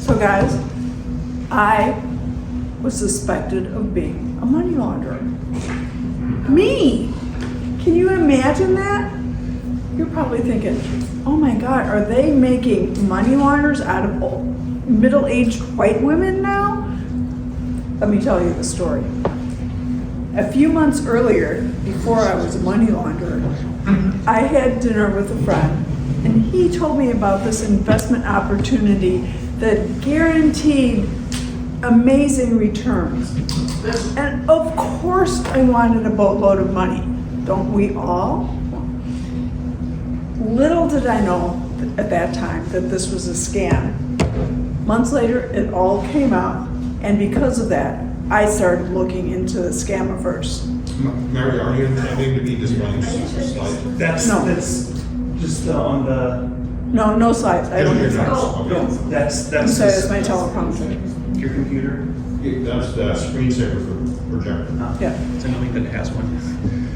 So guys, I was suspected of being a money launderer. Me! Can you imagine that? You're probably thinking, oh my God, are they making money launderers out of middle-aged white women now? Let me tell you the story. A few months earlier, before I was a money launderer, I had dinner with a friend, and he told me about this investment opportunity that guaranteed amazing returns. And of course I wanted a boatload of money. Don't we all? Little did I know at that time that this was a scam. Months later, it all came out, and because of that, I started looking into the scamiverse. Mary, are you intending to be displaying this slide? That's just on the. No slides. I don't Your have notes, slides. okay. No, that's So that's my teleprompter. your computer. That's the screensaver for projector. Yeah. It's annoying that it has one.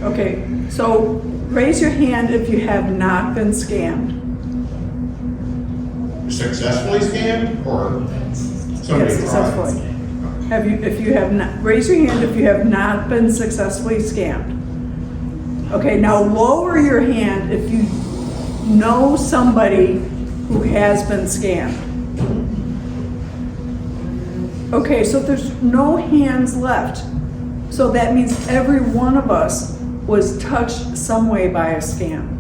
Okay. So raise your hand if you have not been scammed. Successfully scammed or somebody Yes, successfully. tried? If you have not, raise your hand if you have not been successfully scammed. Okay, now lower your hand if you know somebody who has been scammed. Okay, so there's no hands left. So that means every one of us was touched some way by a scam.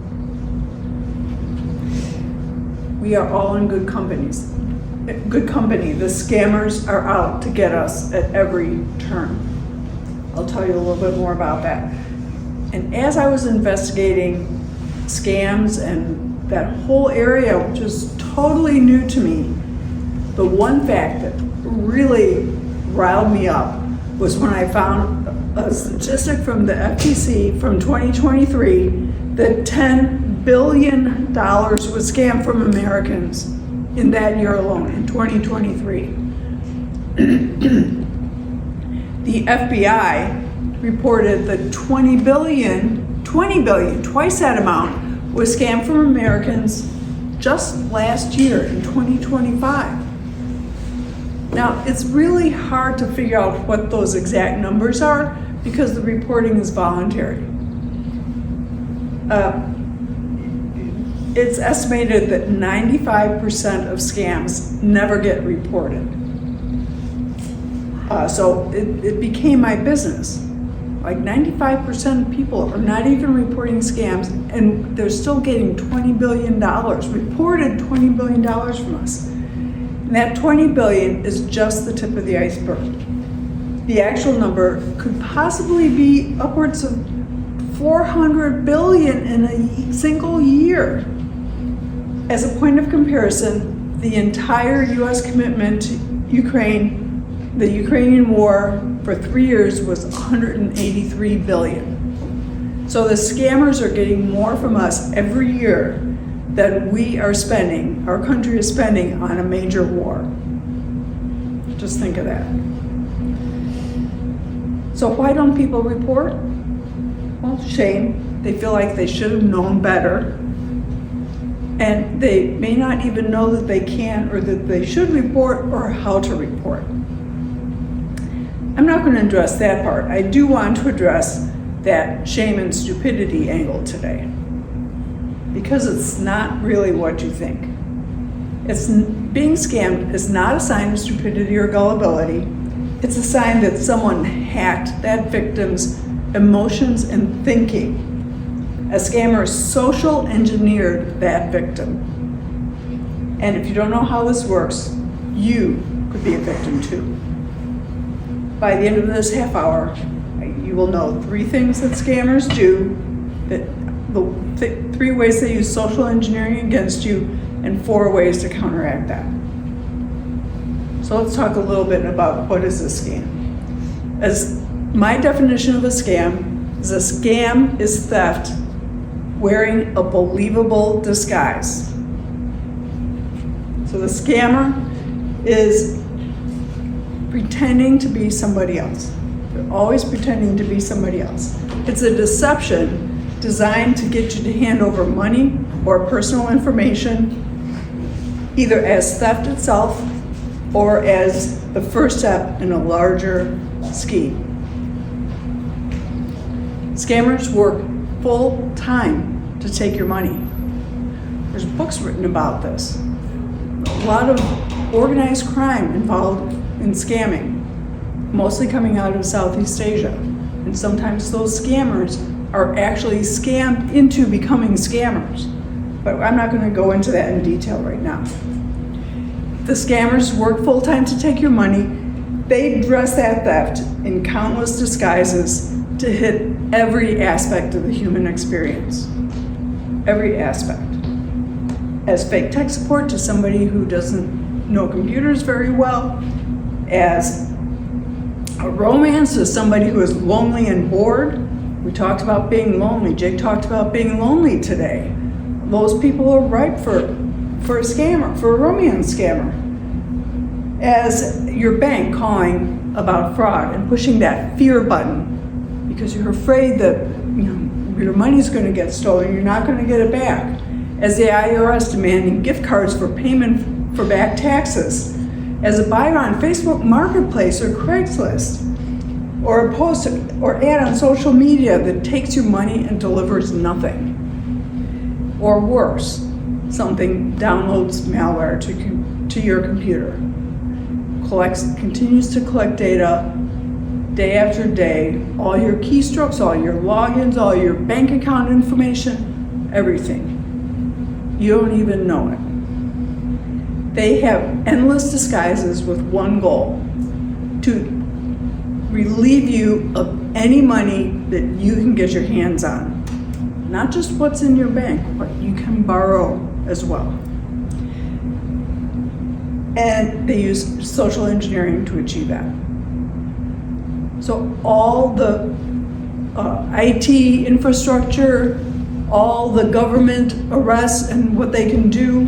We are all in good companies. Good company. The scammers are out to get us at every turn. I'll tell you a little bit more about that. And as I was investigating scams and that whole area, which is totally new to me, the one fact that really riled me up was when I found a statistic from the FTC from 2023 that $10 billion was scammed from Americans in that year alone, in 2023. The FBI reported that 20 billion, twice that amount, was scammed from Americans just last year in 2025. Now, it's really hard to figure out what those exact numbers are because the reporting is voluntary. It's estimated that 95% of scams never get reported. So it became my business. Like 95% of people are not even reporting scams, and they're still getting $20 billion, reported $20 billion from us. And that 20 billion is just the tip of the iceberg. The actual number could possibly be upwards of 400 billion in a single year. As a point of comparison, the entire US commitment to Ukraine, the Ukrainian war for 3 years was 183 billion. So the scammers are getting more from us every year than we are spending, our country is spending on a major war. Just think of that. So why don't people report? Well, shame. They feel like they should have known better. And they may not even know that they can or that they should report or how to report. I'm not going to address that part. I do want to address that shame and stupidity angle today, because it's not really what you think. Being scammed is not a sign of stupidity or gullibility. It's a sign that someone hacked that victim's emotions and thinking. A scammer social engineered that victim. And if you don't know how this works, you could be a victim too. By the end of this half hour, you will know 3 things that scammers do, that the 3 ways they use social engineering against you, and 4 ways to counteract that. So let's talk a little bit about what is a scam. As my definition of a scam is theft wearing a believable disguise. So the scammer is pretending to be somebody else. They're always pretending to be somebody else. It's a deception designed to get you to hand over money or personal information, either as theft itself or as the first step in a larger scheme. Scammers work full time to take your money. There's books written about this. A lot of organized crime involved in scamming, mostly coming out of Southeast Asia. And sometimes those scammers are actually scammed into becoming scammers. But I'm not going to go into that in detail right now. The scammers work full time to take your money. They dress that theft in countless disguises to hit every aspect of the human experience. Every aspect. As fake tech support to somebody who doesn't know computers very well, as a romance to somebody who is lonely and bored. We talked about being lonely. Jake talked about being lonely today. Those people are ripe for a scammer, for a romance scammer. As your bank calling about fraud and pushing that fear button because you're afraid that your money's going to get stolen, you're not going to get it back. As the IRS demanding gift cards for payment for back taxes. As a buyer on Facebook Marketplace or Craigslist, or a post or ad on social media that takes your money and delivers nothing. Or worse, something downloads malware to your computer, continues to collect data day after day, all your keystrokes, all your logins, all your bank account information, everything. You don't even know it. They have endless disguises with one goal: to relieve you of any money that you can get your hands on. Not just what's in your bank, but you can borrow as well. And they use social engineering to achieve that. So all the IT infrastructure, all the government arrests and what they can do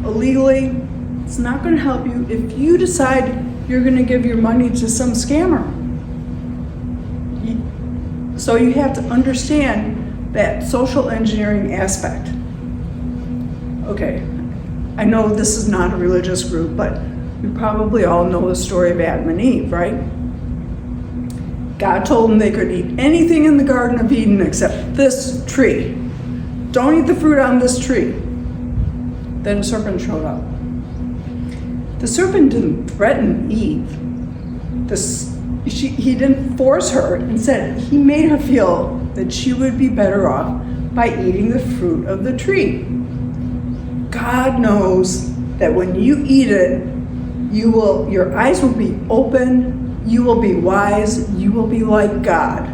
illegally, it's not going to help you if you decide you're going to give your money to some scammer. So you have to understand that social engineering aspect. Okay, I know this is not a religious group, but you probably all know the story of Adam and Eve, right? God told them they could eat anything in the Garden of Eden except this tree. Don't eat the fruit on this tree. Then a serpent showed up. The serpent didn't threaten Eve. He didn't force her. Instead, he made her feel that she would be better off by eating the fruit of the tree. God knows that when you eat it, your eyes will be open, you will be wise, you will be like God.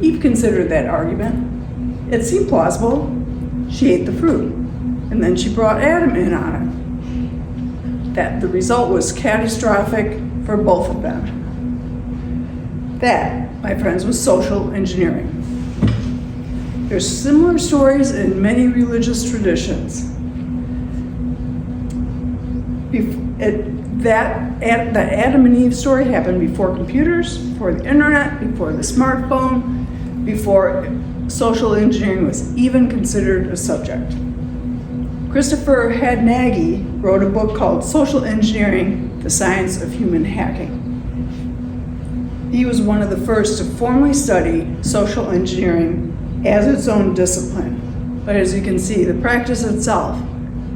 Eve considered that argument. It seemed plausible. She ate the fruit, and then she brought Adam in on it. That the result was catastrophic for both of them. That, my friends, was social engineering. There's similar stories in many religious traditions. The Adam and Eve story happened before computers, before the internet, before the smartphone, before social engineering was even considered a subject. Christopher Hadnagy wrote a book called Social Engineering: The Science of Human Hacking. He was one of the first to formally study social engineering as its own discipline. But as you can see, the practice itself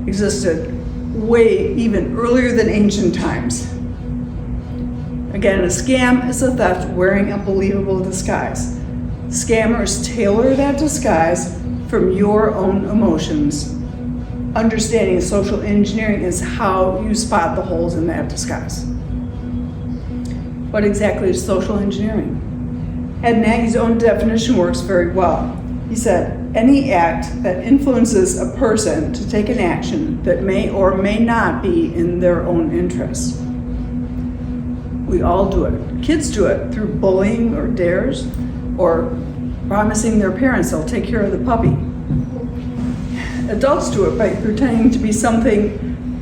existed way even earlier than ancient times. Again, a scam is a theft wearing a believable disguise. Scammers tailor that disguise from your own emotions. Understanding social engineering is how you spot the holes in that disguise. What exactly is social engineering? Hadnagy's own definition works very well. He said, any act that influences a person to take an action that may or may not be in their own interest. We all do it. Kids do it through bullying or dares, or promising their parents they'll take care of the puppy. Adults do it by pretending to be something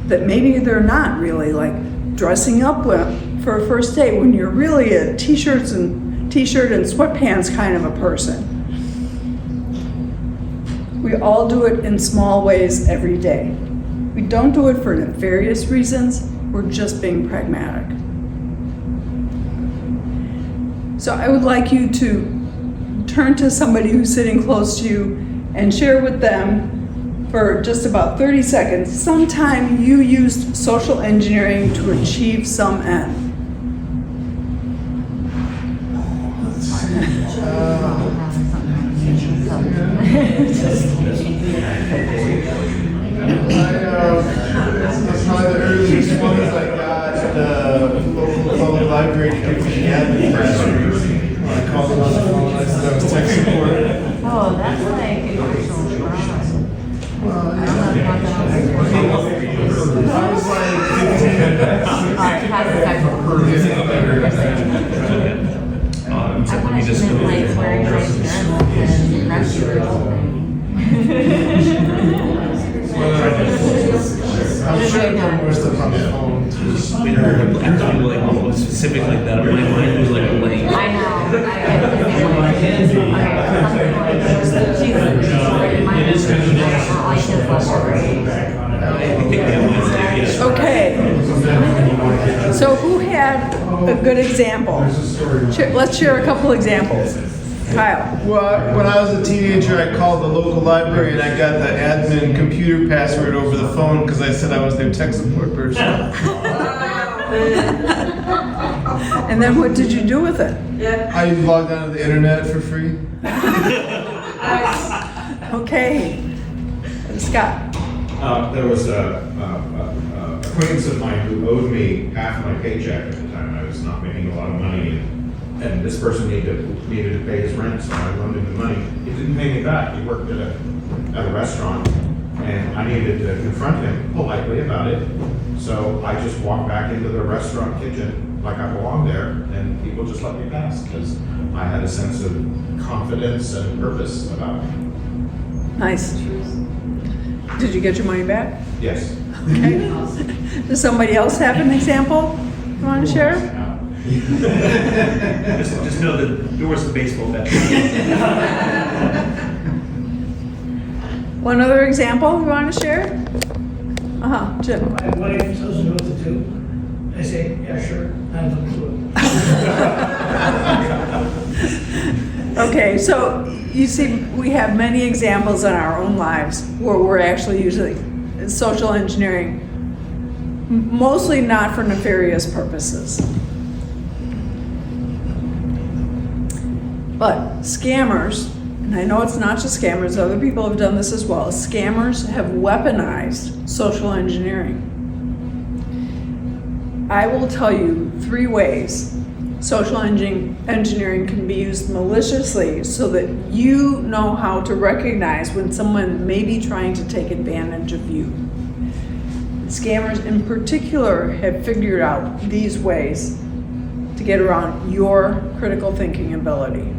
that maybe they're not really, like dressing up for a first date when you're really a t-shirt and sweatpants kind of a person. We all do it in small ways every day. We don't do it for nefarious reasons. We're just being pragmatic. So I would like you to turn to somebody who's sitting close to you and share with them for just about 30 seconds sometime you used social engineering to achieve some end. Probably the earliest ones I got the local public library to give me the admin pressure. I called them on the phone, I said I was tech support. Oh, that's like an actual problem. Well, I don't know about that. I was like 15. Alright, pass the second. I want to just like wearing my journal and rescue I'm sure there more stuff on the phone. We heard of acting like specific like that. My mind was like blank. I know. I get the same way. Okay. So who had a good example? Let's share a couple examples. Kyle. Well, when I was a teenager, I called the local library and I got the admin computer password over the phone because I said I was their tech support person. And then what did you do with it? I logged onto the internet for free. Okay. Scott. There was a acquaintance of mine who owed me half of my paycheck at the time. I was not making a lot of money, and this person needed to pay his rent, so I loaned him the money. He didn't pay me back. He worked at a restaurant, and I needed to confront him politely about it. So I just walked back into the restaurant kitchen like I belonged there, and people just let me pass because I had a sense of confidence and purpose about me. Nice. Did you get your money back? Yes. Okay. Does somebody else have an example you want to share? Just know that Doris the baseball bat. One other example you want to share? Jim. My wife doesn't know what to do. I say, yeah, sure, I have no clue. Okay, so you see, we have many examples in our own lives where we're actually using social engineering, mostly not for nefarious purposes. But scammers, and I know it's not just scammers, other people have done this as well, scammers have weaponized social engineering. I will tell you 3 ways social engineering can be used maliciously so that you know how to recognize when someone may be trying to take advantage of you. Scammers in particular have figured out these ways to get around your critical thinking ability.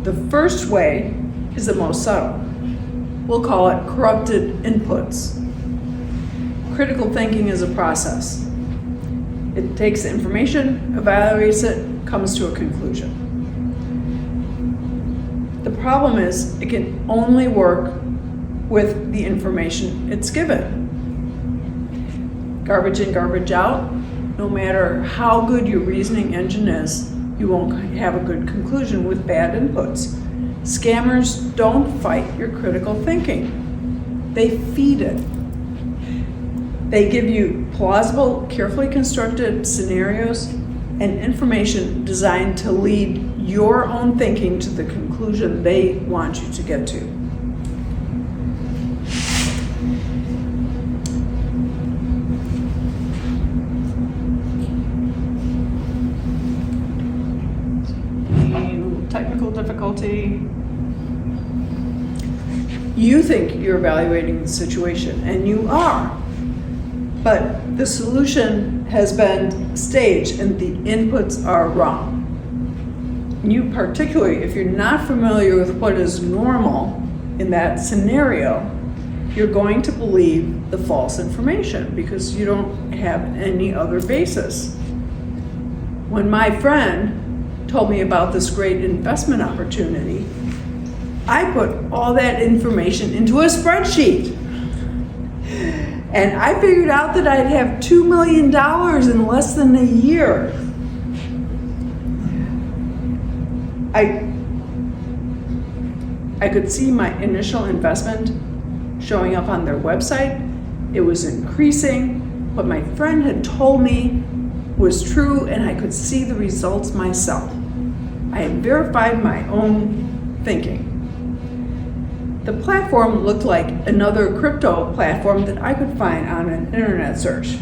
The first way is the most subtle. We'll call it corrupted inputs. Critical thinking is a process. It takes information, evaluates it, comes to a conclusion. The problem is it can only work with the information it's given. Garbage in, garbage out. No matter how good your reasoning engine is, you won't have a good conclusion with bad inputs. Scammers don't fight your critical thinking. They feed it. They give you plausible, carefully constructed scenarios and information designed to lead your own thinking to the conclusion they want you to get to. Technical difficulty. You think you're evaluating the situation, and you are. But the solution has been staged and the inputs are wrong. You particularly, if you're not familiar with what is normal in that scenario, you're going to believe the false information because you don't have any other basis. When my friend told me about this great investment opportunity, I put all that information into a spreadsheet. And I figured out that I'd have $2 million in less than a year. I could see my initial investment showing up on their website. It was increasing. What my friend had told me was true, and I could see the results myself. I had verified my own thinking. The platform looked like another crypto platform that I could find on an internet search,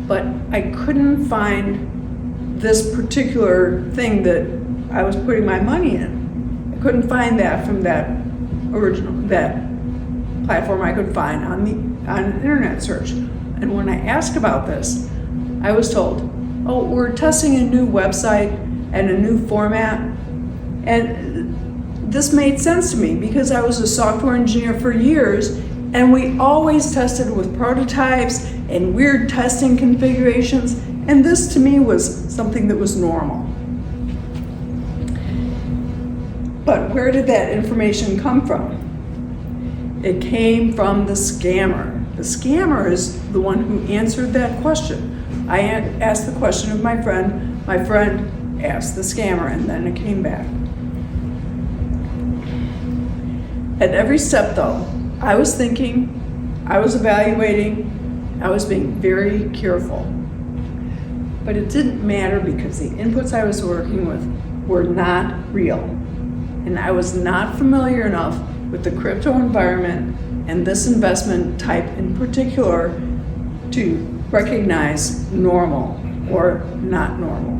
but I couldn't find this particular thing that I was putting my money in. I couldn't find that from that platform I could find on an internet search. And when I asked about this, I was told, oh, we're testing a new website and a new format. And this made sense to me because I was a software engineer for years, and we always tested with prototypes and weird testing configurations, and this to me was something that was normal. But where did that information come from? It came from the scammer. The scammer is the one who answered that question. I asked the question of my friend asked the scammer, and then it came back. At every step though, I was thinking, I was evaluating, I was being very careful. But it didn't matter because the inputs I was working with were not real. And I was not familiar enough with the crypto environment and this investment type in particular to recognize normal or not normal.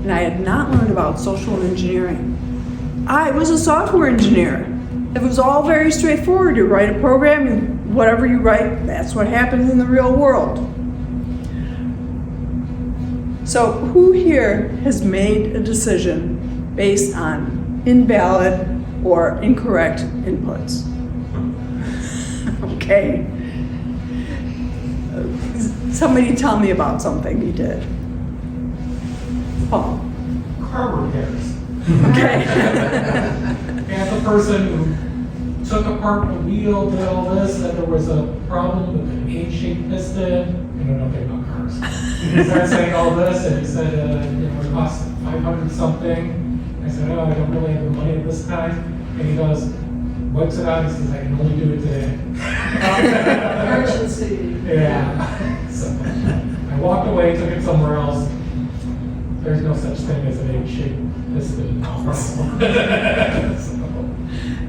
And I had not learned about social engineering. I was a software engineer. It was all very straightforward. You write a program, and whatever you write, that's what happens in the real world. So who here has made a decision based on invalid or incorrect inputs? Okay. Somebody tell me about something you did. Paul. Car repairs. Okay. And the person who took apart the wheel, did all this, that there was a problem with an A-shaped piston. I know nothing about cars. He started saying all this, and he said, it cost 500 something. I said, oh, I don't really have the money at this time. And he goes, wipes it out, he says, I can only do it today. Emergency. Yeah. So I walked away, took it somewhere else. There's no such thing as an egg-shaped piston.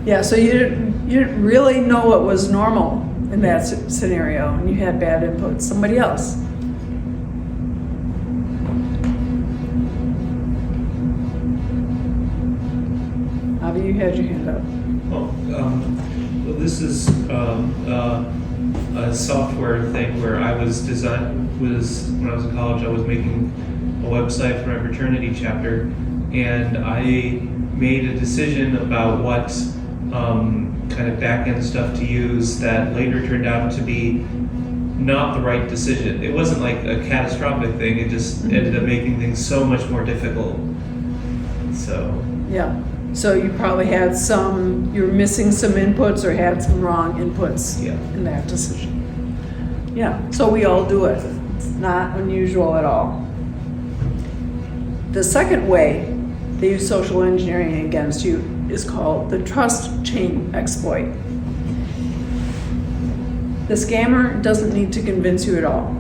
Yeah, so you didn't really know what was normal in that scenario, and you had bad inputs. Somebody else. Avi, you had your hand up. Well, this is a software thing where I was when I was in college, I was making a website for my fraternity chapter, and I made a decision about what kind of back-end stuff to use that later turned out to be not the right decision. It wasn't like a catastrophic thing, it just ended up making things so much more difficult. So. Yeah. So you probably had you were missing some inputs or had some wrong inputs in that decision. Yeah, so we all do it. It's not unusual at all. The second way they use social engineering against you is called the trust chain exploit. The scammer doesn't need to convince you at all.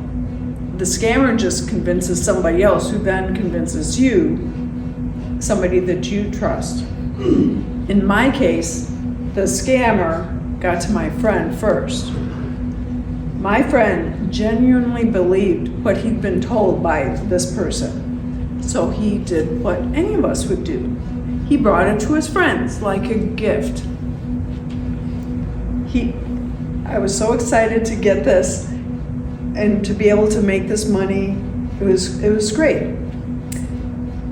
The scammer just convinces somebody else who then convinces you, somebody that you trust. In my case, the scammer got to my friend first. My friend genuinely believed what he'd been told by this person. So he did what any of us would do. He brought it to his friends like a gift. I was so excited to get this and to be able to make this money. It was great.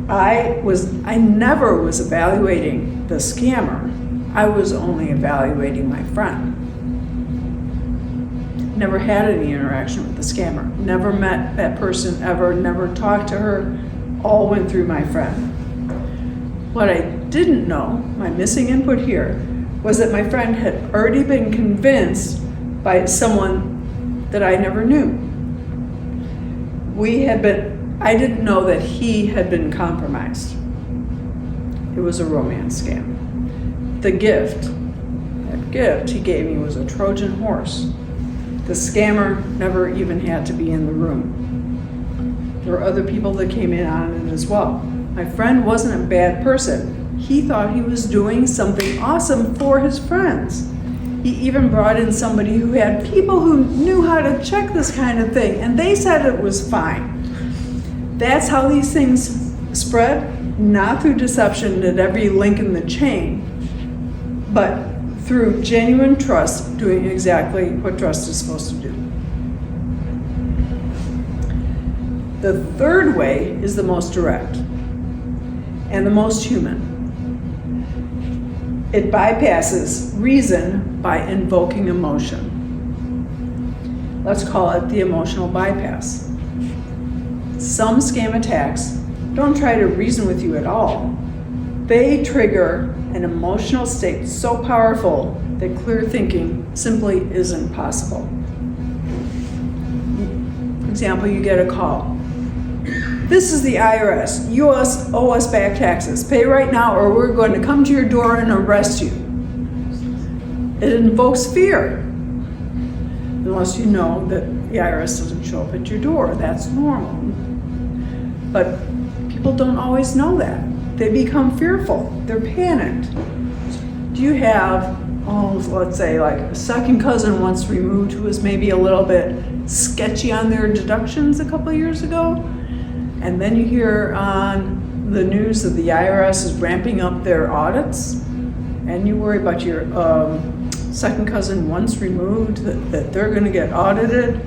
I never was evaluating the scammer. I was only evaluating my friend. Never had any interaction with the scammer. Never met that person ever, never talked to her. All went through my friend. What I didn't know, my missing input here, was that my friend had already been convinced by someone that I never knew. I didn't know that he had been compromised. It was a romance scam. That gift he gave me was a Trojan horse. The scammer never even had to be in the room. There were other people that came in on it as well. My friend wasn't a bad person. He thought he was doing something awesome for his friends. He even brought in somebody who had people who knew how to check this kind of thing, and they said it was fine. That's how these things spread, not through deception at every link in the chain, but through genuine trust, doing exactly what trust is supposed to do. The third way is the most direct and the most human. It bypasses reason by invoking emotion. Let's call it the emotional bypass. Some scam attacks don't try to reason with you at all. They trigger an emotional state so powerful that clear thinking simply isn't possible. For example, you get a call. This is the IRS. You owe us back taxes. Pay right now or we're going to come to your door and arrest you. It invokes fear. Unless you know that the IRS doesn't show up at your door. That's normal. But people don't always know that. They become fearful. They're panicked. Do you have, let's say like a second cousin once removed who was maybe a little bit sketchy on their deductions a couple of years ago? And then you hear on the news that the IRS is ramping up their audits, and you worry about your second cousin once removed, that they're going to get audited,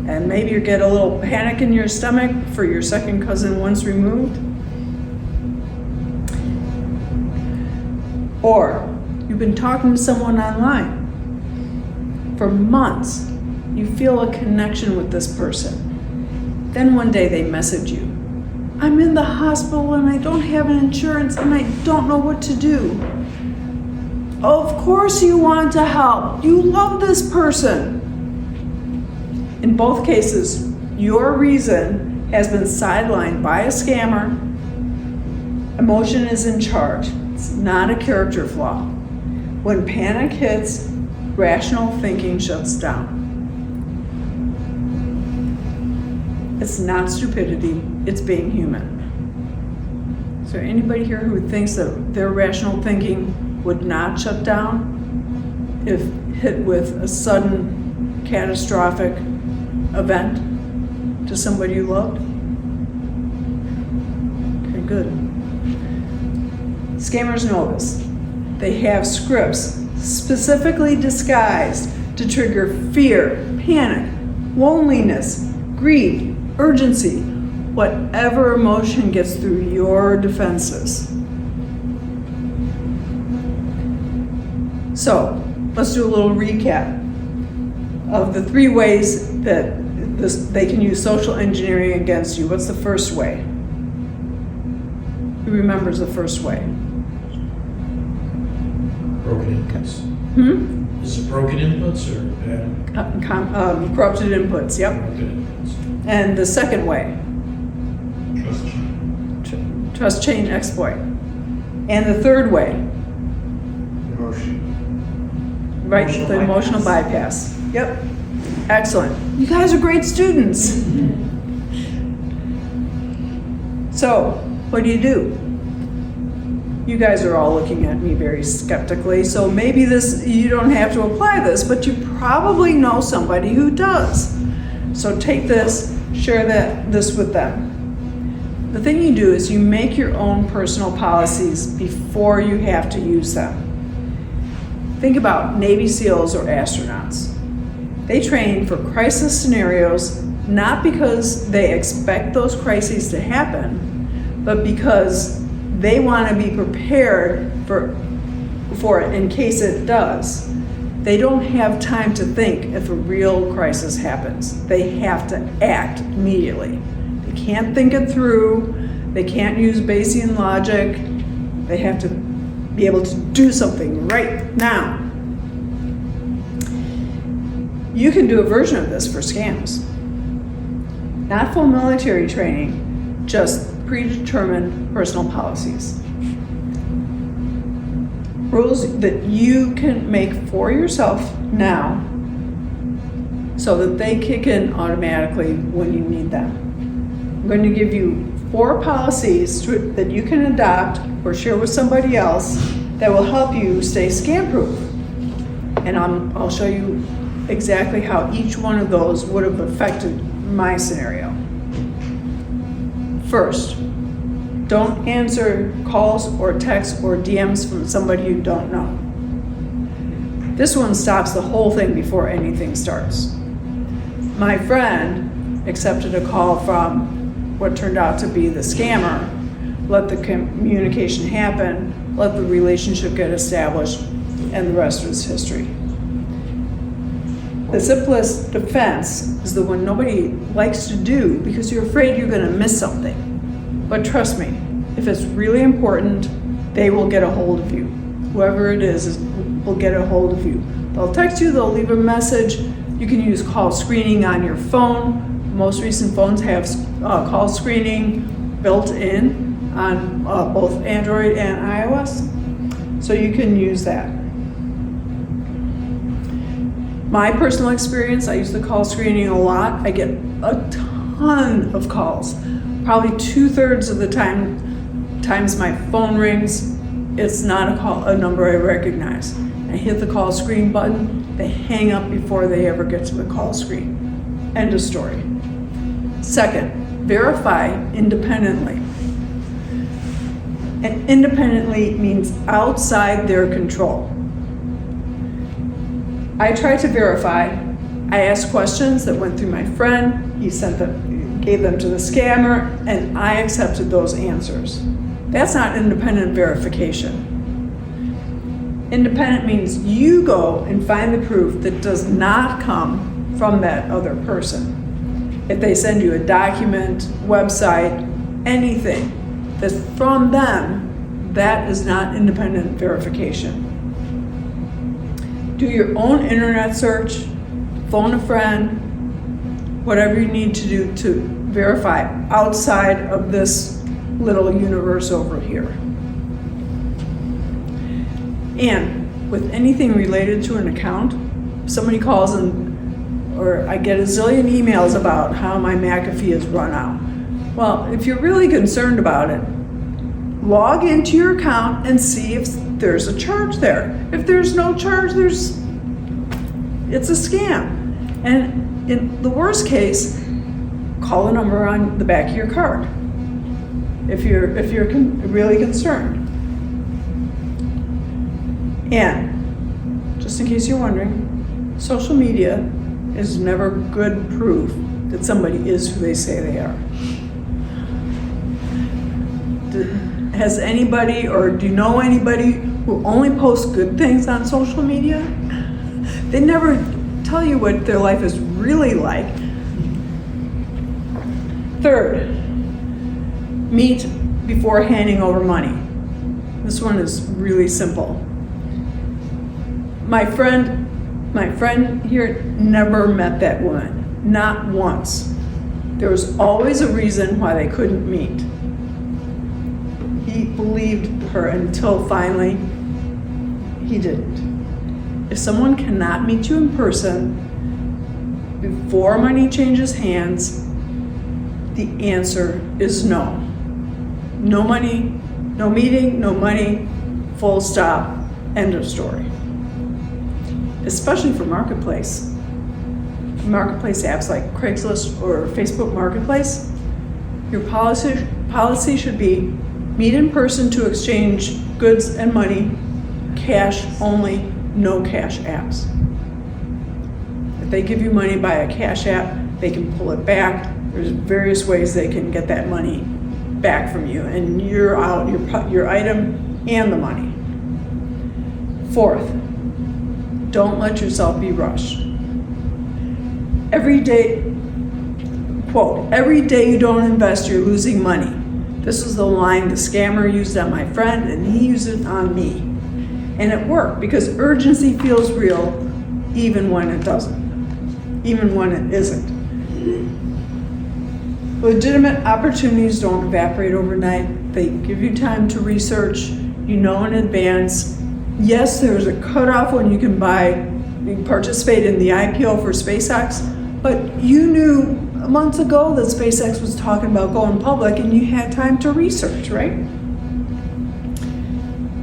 and maybe you get a little panic in your stomach for your second cousin once removed. Or you've been talking to someone online for months. You feel a connection with this person. Then one day they message you. I'm in the hospital and I don't have an insurance and I don't know what to do. Of course you want to help. You love this person. In both cases, your reason has been sidelined by a scammer. Emotion is in charge. It's not a character flaw. When panic hits, rational thinking shuts down. It's not stupidity, it's being human. Is there anybody here who thinks that their rational thinking would not shut down if hit with a sudden catastrophic event to somebody you loved? Okay, good. Scammers know this. They have scripts specifically disguised to trigger fear, panic, loneliness, greed, urgency, whatever emotion gets through your defenses. So, let's do a little recap of the 3 ways that they can use social engineering against you. What's the first way? Who remembers the first way? Broken inputs. Is it broken inputs or bad? Corrupted inputs, yep. Broken inputs. And the second way? Trust chain. Trust chain exploit. And the third way? Emotion. Right, the emotional bypass. Yep. Excellent. You guys are great students. So, what do? You guys are all looking at me very skeptically, so maybe you don't have to apply this, but you probably know somebody who does. So take this, share this with them. The thing you do is you make your own personal policies before you have to use them. Think about Navy SEALs or astronauts. They train for crisis scenarios not because they expect those crises to happen, but because they want to be prepared for it in case it does. They don't have time to think if a real crisis happens. They have to act immediately. They can't think it through. They can't use Bayesian logic. They have to be able to do something right now. You can do a version of this for scams. Not full military training, just predetermined personal policies. Rules that you can make for yourself now so that they kick in automatically when you need them. I'm going to give you 4 policies that you can adopt or share with somebody else that will help you stay scam proof. And I'll show you exactly how each one of those would have affected my scenario. First, don't answer calls or texts or DMs from somebody you don't know. This one stops the whole thing before anything starts. My friend accepted a call from what turned out to be the scammer, let the communication happen, let the relationship get established, and the rest is history. The simplest defense is the one nobody likes to do because you're afraid you're going to miss something. But trust me, if it's really important, they will get a hold of you. Whoever it is will get a hold of you. They'll text you, they'll leave a message. You can use call screening on your phone. Most recent phones have call screening built in on both Android and iOS. So you can use that. My personal experience, I use the call screening a lot. I get a ton of calls. Probably 2/3 of the times my phone rings, it's not a number I recognize. I hit the call screen button, they hang up before they ever get to the call screen. End of story. Second, verify independently. And independently means outside their control. I tried to verify. I asked questions that went through my friend. He gave them to the scammer, and I accepted those answers. That's not independent verification. Independent means you go and find the proof that does not come from that other person. If they send you a document, website, anything that's from them, that is not independent verification. Do your own internet search, phone a friend, whatever you need to do to verify outside of this little universe over here. And with anything related to an account, somebody calls or I get a zillion emails about how my McAfee is run out. Well, if you're really concerned about it, log into your account and see if there's a charge there. If there's no charge, it's a scam. And in the worst case, call a number on the back of your card if you're really concerned. And just in case you're wondering, social media is never good proof that somebody is who they say they are. Has anybody, or do you know anybody who only posts good things on social media? They never tell you what their life is really like. Third, meet before handing over money. This one is really simple. My friend here never met that woman, not once. There was always a reason why they couldn't meet. He believed her until finally he didn't. If someone cannot meet you in person before money changes hands, the answer is no. No money, no meeting, no money, full stop, end of story. Especially for marketplace apps like Craigslist or Facebook Marketplace, your policy should be meet in person to exchange goods and money, cash only, no cash apps. If they give you money by a cash app, they can pull it back. There's various ways they can get that money back from you, and you're out your item and the money. Fourth, don't let yourself be rushed. Every day, quote, every day you don't invest, you're losing money. This is the line the scammer used on my friend, and he used it on me. And it worked because urgency feels real even when it doesn't. even when it isn't. Legitimate opportunities don't evaporate overnight. They give you time to research, you know in advance. Yes, there's a cutoff when you can participate in the IPO for SpaceX, but you knew months ago that SpaceX was talking about going public and you had time to research, right?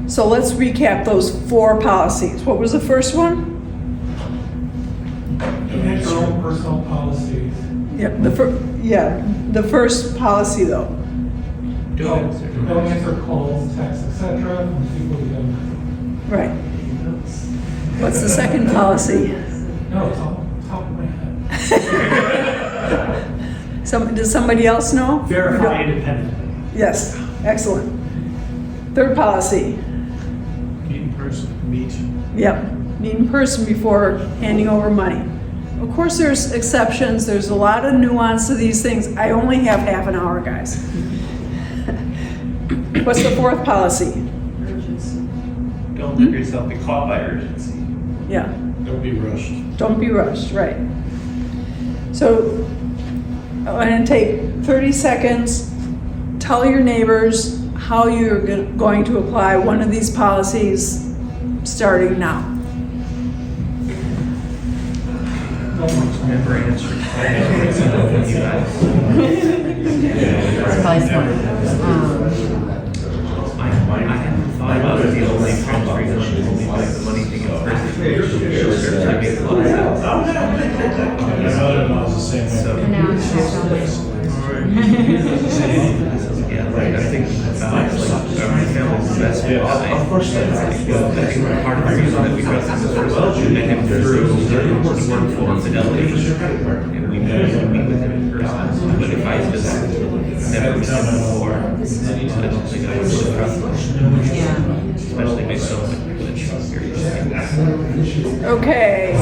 So let's recap those 4 policies. What was the first one? Your own personal policies. The first policy though. Don't answer calls, texts, etc. from people you don't know. Right. What's the second policy? No, it's on top of my head. Does somebody else know? Verify independently. Yes, excellent. Third policy. Meet in person, meet. Yep, meet in person before handing over money. Of course, there's exceptions. There's a lot of nuance to these things. I only have half an hour, guys. What's the 4th policy? Don't let yourself be caught by urgency. Yeah, Don't be rushed. don't be rushed, right. So I'm going to take 30 seconds. Tell your neighbors how you're going to apply one of these policies starting now. Never answer. That's probably smart. I hadn't thought about it, the only transferring the money thing in person. That makes a lot of sense. It's the same way. And now it's just Yeah, like I'm thinking about like my family's best friend. Of course, I think part of the reason that we got this first met him through work for Fidelity, and we meet with him in person. But if I just never met him before, I don't think I would really trust him. Yeah. Especially based on what experience. Okay.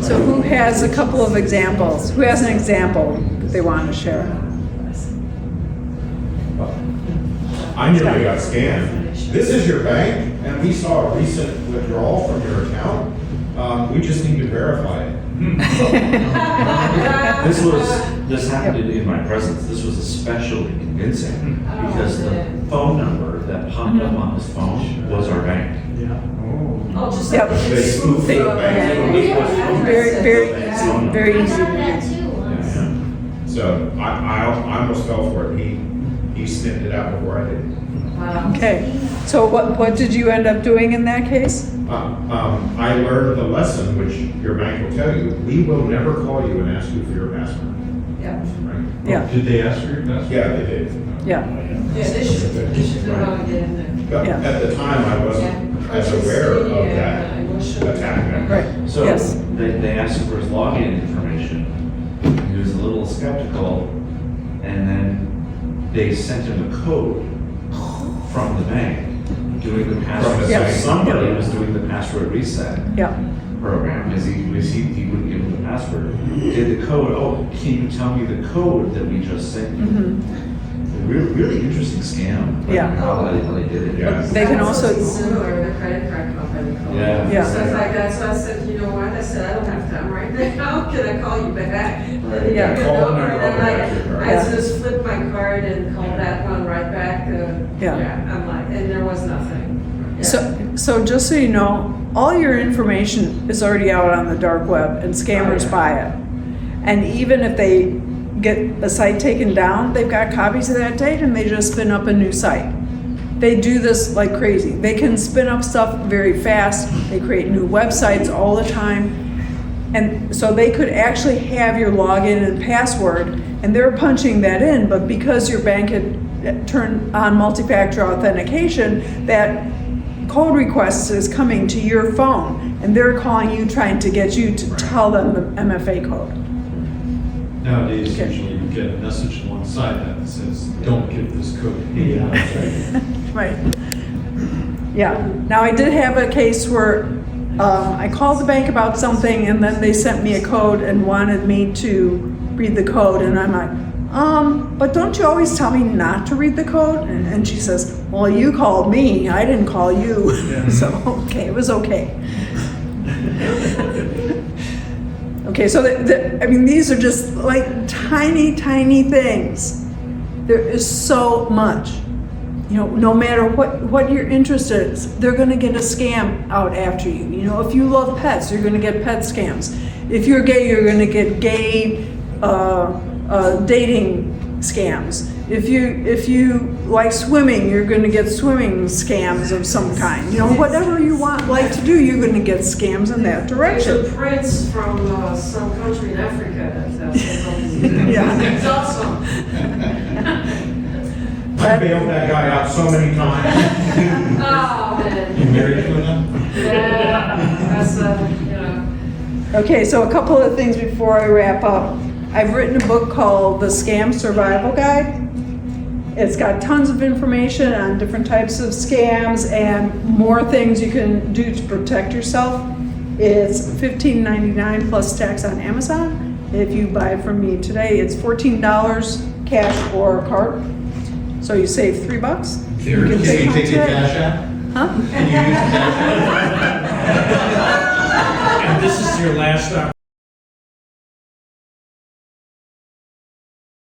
So who has a couple of examples? Who has an example that they want to share? I nearly got scammed. This is your bank, and we saw a recent withdrawal from your account. We just need to verify it. This happened in my presence. This was especially convincing because the phone number that popped up on his phone was our bank. Yep. They spoofed the bank. Very easy. So I almost fell for it. He snipped it out before I did. Okay. So what did you end up doing in that case? I learned the lesson, which your bank will tell you. We will never call you and ask you for your password. Yeah. Right? Yeah. Did they ask for your password? Yeah, they did. Yeah. Yeah, they should know how to get in there. But Yeah. at the time, I wasn't as aware of that attack. Right. So Yes. they asked him for his login information. He was a little skeptical, and then they sent him a code from the bank doing the password. Yeah. So somebody was doing the password reset Yeah. program because he wouldn't give him the password. Did the code? Oh, can you tell me the code that we just sent you? Really interesting scam. Like, Yeah. How they did it. Yeah. They can also, Similar, the credit card company called. Yeah. Yeah. Stuff like that, so I said, you know what, I said, I don't have time right now, can I call you back? Right. Yeah. And Call I'm and I'll like, back your card. I just flipped my card and called that one right back, Yeah. I'm like, and there was nothing. Yeah. so just so you know, all your information is already out on the dark web and scammers buy it. And even if they get a site taken down, they've got copies of that data and they just spin up a new site. They do this like crazy. They can spin up stuff very fast. They create new websites all the time. And so they could actually have your login and password and they're punching that in, but because your bank had turned on multi-factor authentication, that code request is coming to your phone and they're calling you trying to get you to tell them the MFA code. Nowadays, Okay. usually you get a message alongside that says, don't give this code. Right. Yeah. Now, I did have a case where I called the bank about something and then they sent me a code and wanted me to read the code. And I'm like, but don't you always tell me not to read the code? And she says, well, you called me. I didn't call you. So, okay, it was okay. Okay, so I mean, these are just like tiny, tiny things. There is so much. You know, no matter what your interest is, they're gonna get a scam out after you. You know, if you love pets, you're gonna get pet scams. If you're gay, you're gonna get gay dating scams. If you like swimming, you're gonna get swimming scams of some kind. You know, whatever you like to do, you're gonna get scams in that There's direction. a prince from some country in Africa that says all these Yeah. It's awesome. I bailed that guy out so many times. Oh, man. You married to him? Yeah, that's, you know. Okay, so a couple of things before I wrap up. I've written a book called The Scam Survival Guide. It's got tons of information on different types of scams and more things you can do to protect yourself. It's $15.99 plus tax on Amazon. If you buy it from me today, it's $14 cash or card. So you save $3. There, You can can take you home take your today. cash out? Huh? Can you use the cash out? And this is your last opportunity.